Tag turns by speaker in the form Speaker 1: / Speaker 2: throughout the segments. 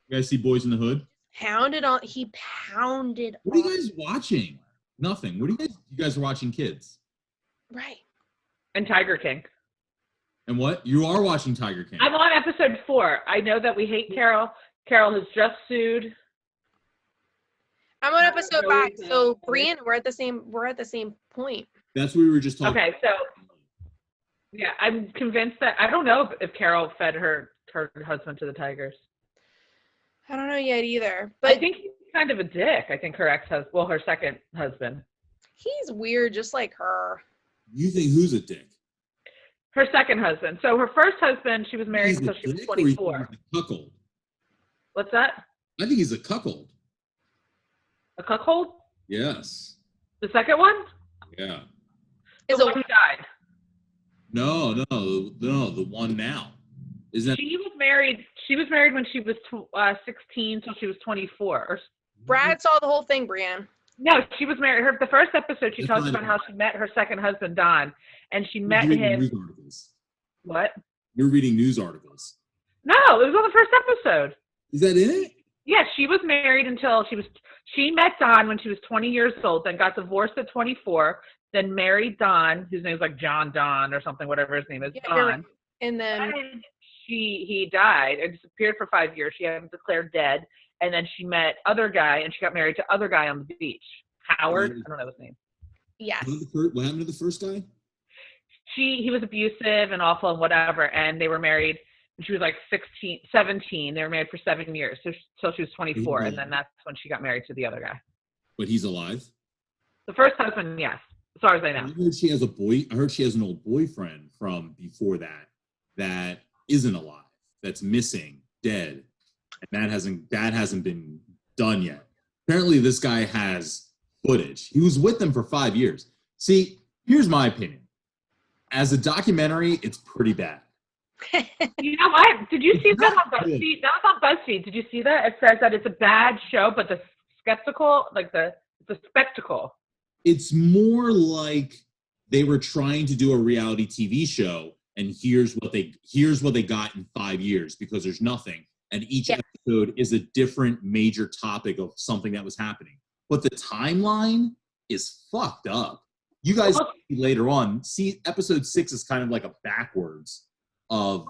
Speaker 1: You guys see Boys in the Hood?
Speaker 2: He pounded.
Speaker 1: What are you guys watching? Nothing. What are you guys are watching, kids?
Speaker 2: Right.
Speaker 3: And Tiger King.
Speaker 1: And what? You are watching Tiger King.
Speaker 3: I'm on episode 4. I know that we hate Carol. Carol has just sued.
Speaker 2: I'm on episode 5. So Briannon, we're at the same point.
Speaker 1: That's what we were just talking about.
Speaker 3: Okay, so yeah, I'm convinced that I don't know if Carol fed her husband to the tigers.
Speaker 2: I don't know yet either. But
Speaker 3: I think he's kind of a dick. I think her her second husband.
Speaker 2: He's weird, just like her.
Speaker 1: You think who's a dick?
Speaker 3: Her second husband. So her first husband, she was married until she was 24.
Speaker 1: Cuckold.
Speaker 3: What's that?
Speaker 1: I think he's a cuckold.
Speaker 3: A cuckold?
Speaker 1: Yes.
Speaker 3: The second one?
Speaker 1: Yeah.
Speaker 3: The one who died.
Speaker 1: No, the one now. Isn't that?
Speaker 3: She was married when she was 16 till she was 24.
Speaker 2: Brad saw the whole thing, Brianne.
Speaker 3: No, she was married. The first episode, she talks about how she met her second husband, Don, and she met him.
Speaker 1: News articles.
Speaker 3: What?
Speaker 1: You're reading news articles.
Speaker 3: No, it was on the first episode.
Speaker 1: Is that it?
Speaker 3: Yeah, she was married until she met Don when she was 20 years old, then got divorced at 24, then married Don, whose name is like John Don or something, whatever his name is, Don.
Speaker 2: Right. And then
Speaker 3: he died and disappeared for 5 years. She had him declared dead. And then she met other guy, and she got married to other guy on the beach. Howard? I don't know his name.
Speaker 2: Yes.
Speaker 1: What happened to the first guy?
Speaker 3: He was abusive and awful and whatever, and they were married when she was like 17. They were married for 7 years, so she was 24, and then that's when she got married to the other guy.
Speaker 1: But he's alive?
Speaker 3: The first husband, yes, as far as I know.
Speaker 1: I heard she has an old boyfriend from before that isn't alive, that's missing, dead. And that hasn't been done yet. Apparently, this guy has footage. He was with them for 5 years. See, here's my opinion. As a documentary, it's pretty bad.
Speaker 3: You know what? Did you see that on BuzzFeed? That was on BuzzFeed. Did you see that? It says that it's a bad show, but the spectacle.
Speaker 1: It's more like they were trying to do a reality TV show, and here's what they got in 5 years, because there's nothing. And each episode is a different major topic of something that was happening. But the timeline is fucked up. You guys later on see episode 6 is kind of like a backwards of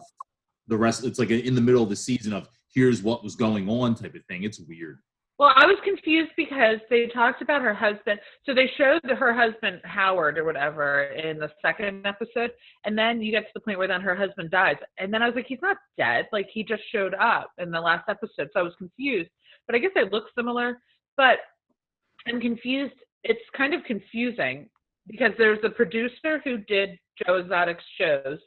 Speaker 1: the rest. It's like in the middle of the season of here's what was going on type of thing. It's weird.
Speaker 3: Well, I was confused because they talked about her husband. So they showed her husband, Howard or whatever, in the second episode. And then you get to the point where then her husband dies. And then I was like, he's not dead. Like, he just showed up in the last episode. So I was confused. But I guess they look similar. But I'm confused. It's kind of confusing because there's a producer who did Joe Exotic's shows.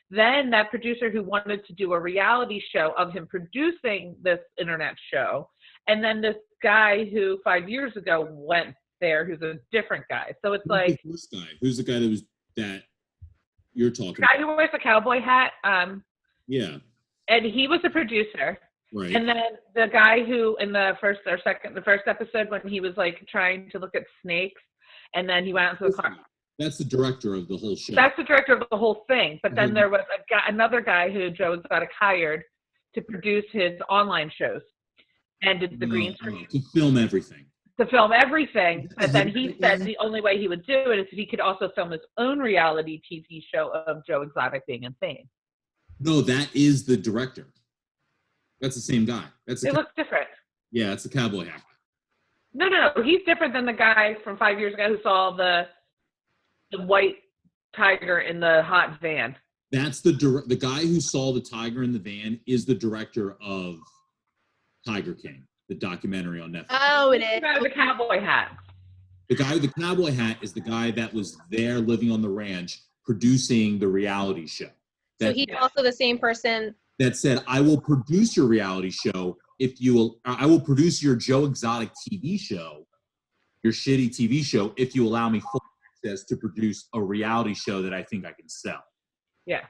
Speaker 3: Then that producer who wanted to do a reality show of him producing this internet show. And then this guy who 5 years ago went there, who's a different guy. So it's like
Speaker 1: this guy. Who's the guy that you're talking
Speaker 3: about? The guy who wears a cowboy hat.
Speaker 1: Yeah.
Speaker 3: And he was a producer.
Speaker 1: Right.
Speaker 3: And then the guy who in the first episode when he was like trying to look at snakes, and then he went out to the car.
Speaker 1: That's the director of the whole show.
Speaker 3: That's the director of the whole thing. But then there was another guy who Joe Exotic hired to produce his online shows. And did the green screen.
Speaker 1: To film everything.
Speaker 3: But then he said the only way he would do it is if he could also film his own reality TV show of Joe Exotic being insane.
Speaker 1: No, that is the director. That's the same guy.
Speaker 3: It looks different.
Speaker 1: Yeah, it's a cowboy hat.
Speaker 3: No. He's different than the guy from 5 years ago who saw the white tiger in the hot van.
Speaker 1: That's the guy who saw the tiger in the van is the director of Tiger King, the documentary on Netflix.
Speaker 2: Oh, it is.
Speaker 3: The guy with the cowboy hat.
Speaker 1: The guy with the cowboy hat is the guy that was there living on the ranch producing the reality show.
Speaker 2: So he's also the same person
Speaker 1: that said, I will produce your reality show I will produce your Joe Exotic TV show, your shitty TV show, if you allow me full access to produce a reality show that I think I can sell.
Speaker 3: Yeah.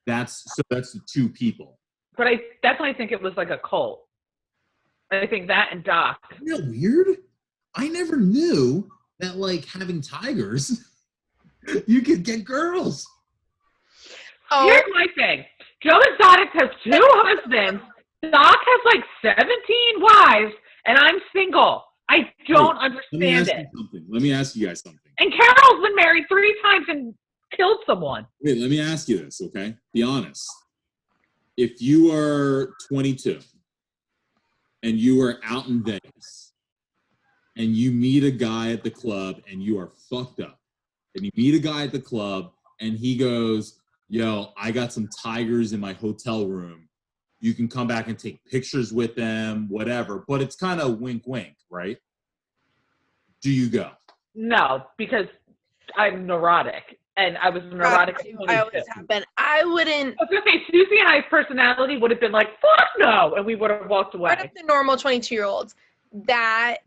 Speaker 1: That's the two people.
Speaker 3: But I definitely think it was like a cult. I think that and Doc.
Speaker 1: Isn't that weird? I never knew that, like, having tigers, you could get girls.
Speaker 3: Oh. Here's my thing. Joe Exotic has 2 husbands Doc has like 17 wives, and I'm single. I don't understand it.
Speaker 1: Let me ask you guys something.
Speaker 3: And Carol's been married 3 times and killed someone.
Speaker 1: Wait, let me ask you this, okay? Be honest. If you are 22 and you are out in Vegas and you meet a guy at the club and you are fucked up, and you meet a guy at the club and he goes, yo, I got some tigers in my hotel room. You can come back and take pictures with them, whatever. But it's kind of wink, wink, right? Do you go?
Speaker 3: No, because I'm neurotic. And I was neurotic.
Speaker 2: I always have been. I wouldn't.
Speaker 3: I was going to say, Suzie and I's personality would have been like, fuck no. And we would have walked away.
Speaker 2: One of the normal 22-year-olds, that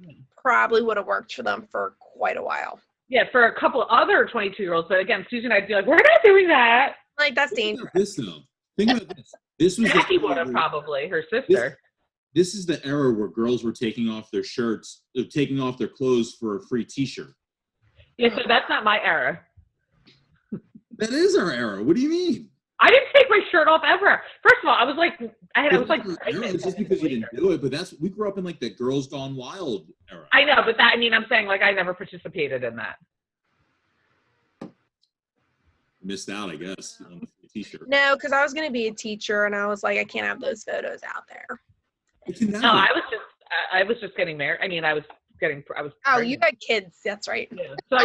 Speaker 2: probably would have worked for them for quite a while.
Speaker 3: Yeah, for a couple other 22-year-olds. But again, Suzie and I'd be like, we're not doing that.
Speaker 2: Like, that's dangerous.
Speaker 1: This, though. Think about this. This was
Speaker 3: Jackie would have probably, her sister.
Speaker 1: This is the era where girls were taking off their shirts, taking off their clothes for a free T-shirt.
Speaker 3: Yeah, so that's not my era.
Speaker 1: That is our era. What do you mean?
Speaker 3: I didn't take my shirt off ever. First of all, I was like
Speaker 1: It's just because you didn't do it, but we grew up in like the Girls Gone Wild era.
Speaker 3: I know, but I'm saying like I never participated in that.
Speaker 1: Missed out, I guess, on the T-shirt.
Speaker 2: No, because I was going to be a teacher, and I was like, I can't have those photos out there.
Speaker 3: No, I was just getting married. I was
Speaker 2: Oh, you got kids. That's right.
Speaker 3: Yeah. So